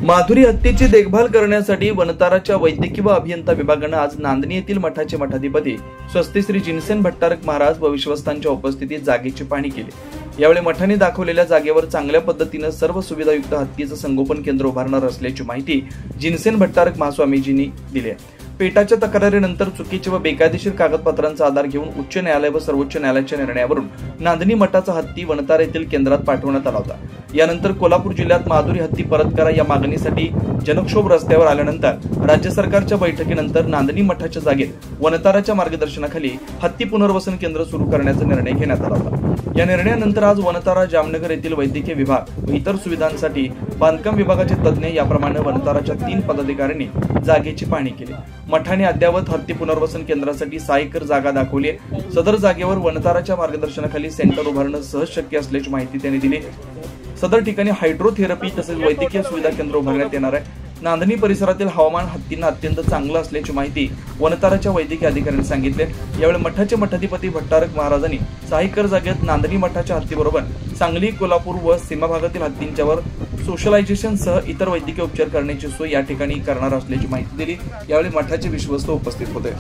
माधुरी हत्तीची देखभाल करण्यासाठी वनताराच्या वैद्यकीय व अभियंता विभागानं आज नांदणी येथील मठाचे मठाधिपती स्वस्ती श्री जिनसेन भट्टारक महाराज व विश्वस्तांच्या उपस्थितीत जागेची पाहणी केली। यावेळी मठाने दाखवलेल्या जागेवर चांगल्या पद्धतीने सर्व सुविधायुक्त हत्तीचं संगोपन केंद्र उभारणार असल्याची माहिती जिनसेन भट्टारक महास्वामीजींनी दिली आहे। पेटाच्या तक्रारीनंतर चुकीचे व बेकायदेशीर कागदपत्रांचा आधार घेऊन उच्च न्यायालय व सर्वोच्च न्यायालयाच्या निर्णयावरून नांदणी मठाचा हत्ती वनतारा येथील केंद्रात पाठवण्यात आला होता। यानंतर कोल्हापूर जिल्ह्यात माधुरी हत्ती परत करा या मागणीसाठी जनक्षोभ रस्त्यावर आल्यानंतर राज्य सरकारच्या बैठकीनंतर नांदणी मठाच्या जागेत वनताराच्या मार्गदर्शनाखाली हत्ती पुनर्वसन केंद्र सुरू करण्याचा निर्णय घेण्यात आला होता। या निर्णयानंतर आज वनतारा जामनगर येथील वैद्यकीय विभाग व इतर सुविधांसाठी बांधकाम विभागाचे तज्ज्ञ याप्रमाणे वनताराच्या 3 पदाधिकाऱ्यांनी जागेची पाहणी केली। मठाने अद्यावत हत्ती पुनर्वसन केंद्रासाठी 6 एकर जागा दाखवली आहे। सदर जागेवर वनताराच्या मार्गदर्शनाखाली सेंटर उभारणं सहज शक्य असल्याची माहिती त्यांनी दिली। सदर ठिकाणी हायड्रोथेरपी तसेच वैद्यकीय सुविधा केंद्र उभारण्यात येणार आहे। नांदणी परिसरातील हवामान हत्तींना अत्यंत चांगलं असल्याची माहिती वनताराच्या वैद्यकीय अधिकाऱ्यांनी सांगितले। यावेळी मठाचे मठाधिपती भट्टारक महाराजांनी 6 एकर जागेत नांदणी मठाच्या हत्तीबरोबर सांगली, कोल्हापूर व सीमा भागातील हत्तींच्यावर सोशलायझेशन सह इतर वैद्यकीय उपचार करण्याची सोय या ठिकाणी करणार असल्याची माहिती दिली। यावेळी मठाचे विश्वस्त उपस्थित होते।